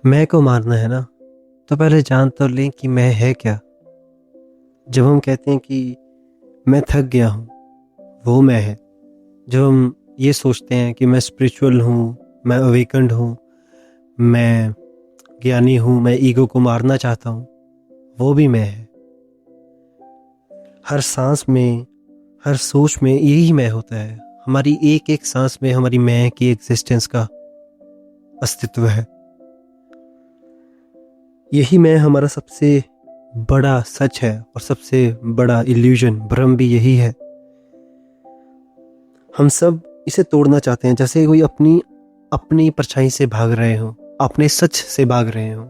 मैं को मारना है ना, तो पहले जान तो लें कि मैं है क्या। जब हम कहते हैं कि मैं थक गया हूँ, वो मैं है। जब हम ये सोचते हैं कि मैं स्पिरिचुअल हूँ, मैं अवेकन्ड हूँ, मैं ज्ञानी हूँ, मैं ईगो को मारना चाहता हूँ, वो भी मैं है। हर सांस में, हर सोच में यही मैं होता है। हमारी एक एक सांस में हमारी मैं की एग्जिस्टेंस का अस्तित्व है। यही मैं हमारा सबसे बड़ा सच है और सबसे बड़ा इल्यूजन, भ्रम भी यही है। हम सब इसे तोड़ना चाहते हैं, जैसे कोई अपनी अपनी परछाई से भाग रहे हो, अपने सच से भाग रहे हो।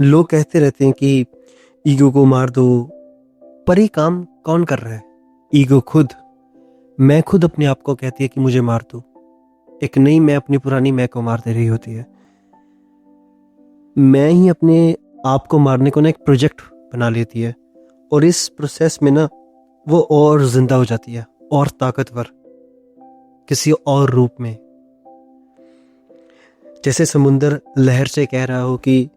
लोग कहते रहते हैं कि ईगो को मार दो, पर ये काम कौन कर रहा है? ईगो खुद। मैं खुद अपने आप को कहती है कि मुझे मार दो। एक नई मैं अपनी पुरानी मैं को मार दे रही होती है। मैं ही अपने आप को मारने को ना एक प्रोजेक्ट बना लेती है, और इस प्रोसेस में ना वो और जिंदा हो जाती है, और ताकतवर, किसी और रूप में। जैसे समुंदर लहर से कह रहा हो कि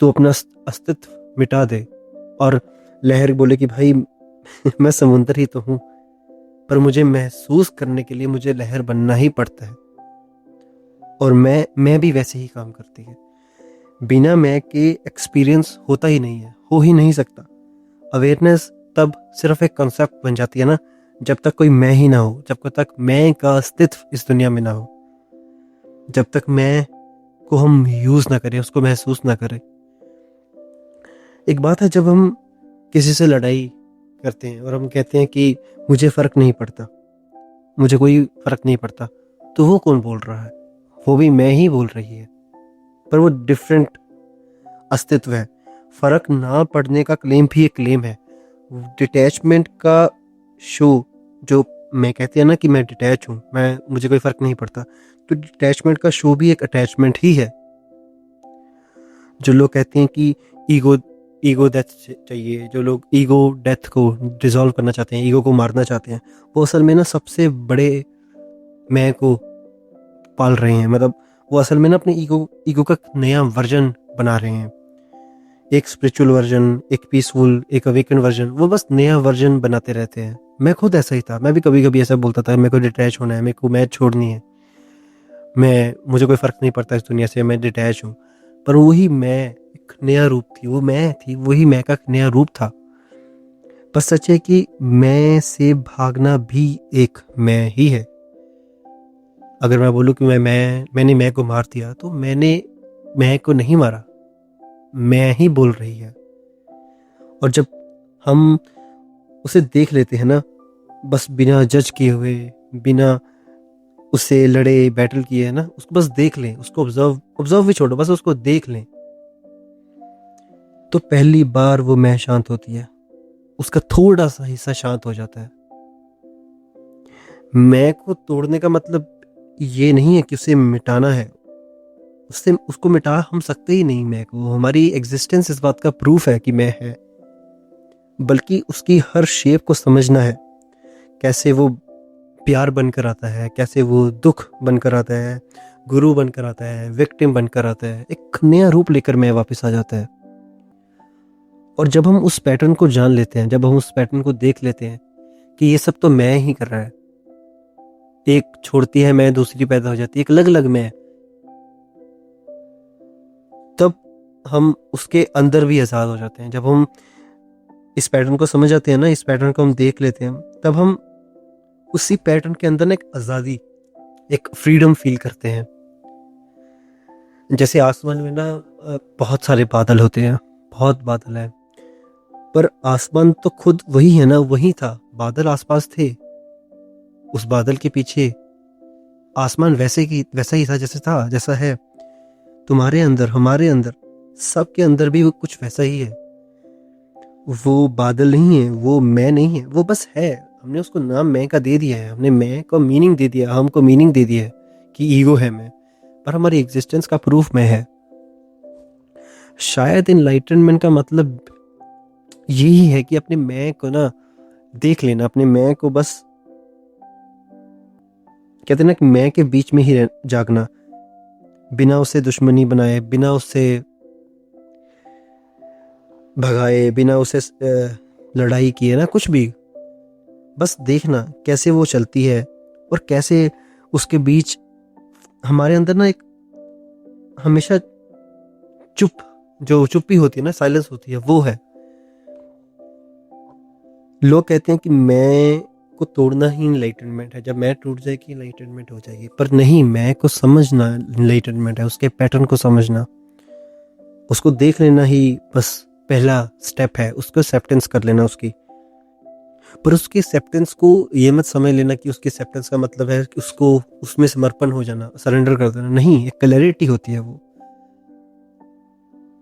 तू अपना अस्तित्व मिटा दे, और लहर बोले कि भाई मैं समुंदर ही तो हूं, पर मुझे महसूस करने के लिए मुझे लहर बनना ही पड़ता है। और मैं भी वैसे ही काम करती है। बिना मैं के एक्सपीरियंस होता ही नहीं है, हो ही नहीं सकता। अवेयरनेस तब सिर्फ एक कॉन्सेप्ट बन जाती है ना, जब तक कोई मैं ही ना हो, जब तक मैं का अस्तित्व इस दुनिया में ना हो, जब तक मैं को हम यूज ना करें, उसको महसूस ना करें। एक बात है, जब हम किसी से लड़ाई करते हैं और हम कहते हैं कि मुझे फर्क नहीं पड़ता, मुझे कोई फर्क नहीं पड़ता, तो वो कौन बोल रहा है? वो भी मैं ही बोल रही है, पर वो डिफरेंट अस्तित्व है। फर्क ना पड़ने का क्लेम भी एक क्लेम है। डिटैचमेंट का शो, जो मैं कहती है ना कि मैं डिटैच हूँ, मैं मुझे कोई फर्क नहीं पड़ता, तो डिटैचमेंट का शो भी एक अटैचमेंट ही है। जो लोग कहते हैं कि ईगो ईगो डेथ चाहिए, जो लोग ईगो डेथ को डिसॉल्व करना चाहते हैं, ईगो को मारना चाहते हैं, वो असल में ना सबसे बड़े मैं को पाल रहे हैं। मतलब वो असल में ना अपने ईगो ईगो का नया वर्जन बना रहे हैं। एक स्पिरिचुअल वर्जन, एक पीसफुल, एक अवेकन वर्जन, वो बस नया वर्जन बनाते रहते हैं। मैं खुद ऐसा ही था, मैं भी कभी कभी ऐसा बोलता था, मेरे को डिटैच होना है, मेरे को मैं छोड़नी है, मैं मुझे कोई फर्क नहीं पड़ता इस दुनिया से, मैं डिटैच हूँ। पर वही मैं एक नया रूप थी, वो मैं थी, वही मैं का नया रूप था। बस सच है कि मैं से भागना भी एक मैं ही है। अगर मैं बोलूँ कि मैंने मैं को मार दिया, तो मैंने मैं को नहीं मारा, मैं ही बोल रही है। और जब हम उसे देख लेते हैं ना, बस बिना जज किए हुए, बिना उससे लड़े बैटल किए है ना, उसको बस देख लें, उसको ऑब्जर्व ऑब्जर्व भी छोड़ो, बस उसको देख लें, तो पहली बार वो मैं शांत होती है। उसका थोड़ा सा हिस्सा शांत हो जाता है। मैं को तोड़ने का मतलब ये नहीं है कि उसे मिटाना है। उससे उसको मिटा हम सकते ही नहीं। मैं को, हमारी एग्जिस्टेंस इस बात का प्रूफ है कि मैं है। बल्कि उसकी हर शेप को समझना है। कैसे वो प्यार बनकर आता है, कैसे वो दुख बनकर आता है, गुरु बनकर आता है, विक्टिम बनकर आता है, एक नया रूप लेकर मैं वापस आ जाता है। और जब हम उस पैटर्न को जान लेते हैं, जब हम उस पैटर्न को देख लेते हैं कि ये सब तो मैं ही कर रहा है, एक छोड़ती है मैं, दूसरी पैदा हो जाती है, एक अलग अलग मैं, तब हम उसके अंदर भी आज़ाद हो जाते हैं। जब हम इस पैटर्न को समझ जाते हैं ना, इस पैटर्न को हम देख लेते हैं, तब हम उसी पैटर्न के अंदर ना एक आज़ादी, एक फ्रीडम फील करते हैं। जैसे आसमान में ना बहुत सारे बादल होते हैं, बहुत बादल है, पर आसमान तो खुद वही है ना, वही था, बादल आसपास थे, उस बादल के पीछे आसमान वैसा ही था, जैसे था, जैसा है। तुम्हारे अंदर, हमारे अंदर, सबके अंदर भी वो कुछ वैसा ही है। वो बादल नहीं है, वो मैं नहीं है, वो बस है। हमने उसको नाम मैं का दे दिया है, हमने मैं को मीनिंग दे दिया, हमको मीनिंग दे दिया है कि ईगो है मैं, पर हमारी एग्जिस्टेंस का प्रूफ मैं है। शायद इनलाइटनमेंट का मतलब यही है कि अपने मैं को ना देख लेना, अपने मैं को बस, कहते हैं ना कि मैं के बीच में ही जागना, बिना उसे दुश्मनी बनाए, बिना उससे भगाए, बिना उसे लड़ाई किए ना, कुछ भी, बस देखना कैसे वो चलती है और कैसे उसके बीच हमारे अंदर ना एक हमेशा चुप्पी होती है ना, साइलेंस होती है, वो है। लोग कहते हैं कि मैं को तोड़ना ही इनलाइटनमेंट है, जब मैं टूट जाएगी इनलाइटनमेंट हो जाएगी, पर नहीं, मैं को समझना इनलाइटनमेंट है, उसके पैटर्न को समझना, उसको देख लेना ही बस पहला स्टेप है, उसको एक्सेप्टेंस कर लेना उसकी। पर उसके एक्सेप्टेंस को ये मत समझ लेना कि उसके एक्सेप्टेंस का मतलब है कि उसको उसमें समर्पण हो जाना, सरेंडर कर देना, नहीं, एक क्लैरिटी होती है वो,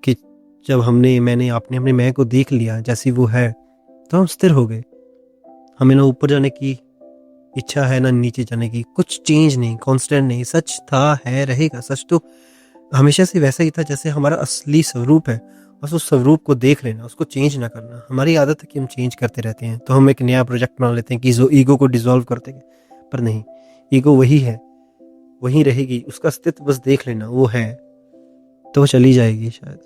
कि जब मैंने आपने अपने मैं को देख लिया जैसी वो है, तो हम स्थिर हो गए। हमें ना ऊपर जाने की इच्छा है ना नीचे जाने की, कुछ चेंज नहीं, कांस्टेंट नहीं, सच था, है, रहेगा। सच तो हमेशा से वैसा ही था जैसे हमारा असली स्वरूप है, बस उस स्वरूप को देख लेना, उसको चेंज ना करना। हमारी आदत है कि हम चेंज करते रहते हैं, तो हम एक नया प्रोजेक्ट बना लेते हैं कि जो ईगो को डिसॉल्व कर देंगे, पर नहीं, ईगो वही है, वही रहेगी, उसका अस्तित्व बस देख लेना, वो है, तो वो चली जाएगी शायद।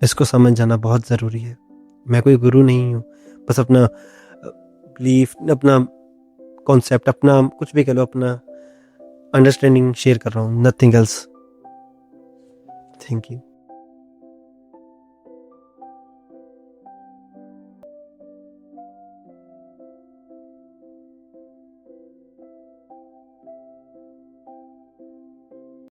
इसको समझ जाना बहुत ज़रूरी है। मैं कोई गुरु नहीं हूँ, बस अपना बिलीफ, अपना कॉन्सेप्ट, अपना कुछ भी कह लो, अपना अंडरस्टैंडिंग शेयर कर रहा हूँ, नथिंग एल्स। Thank you.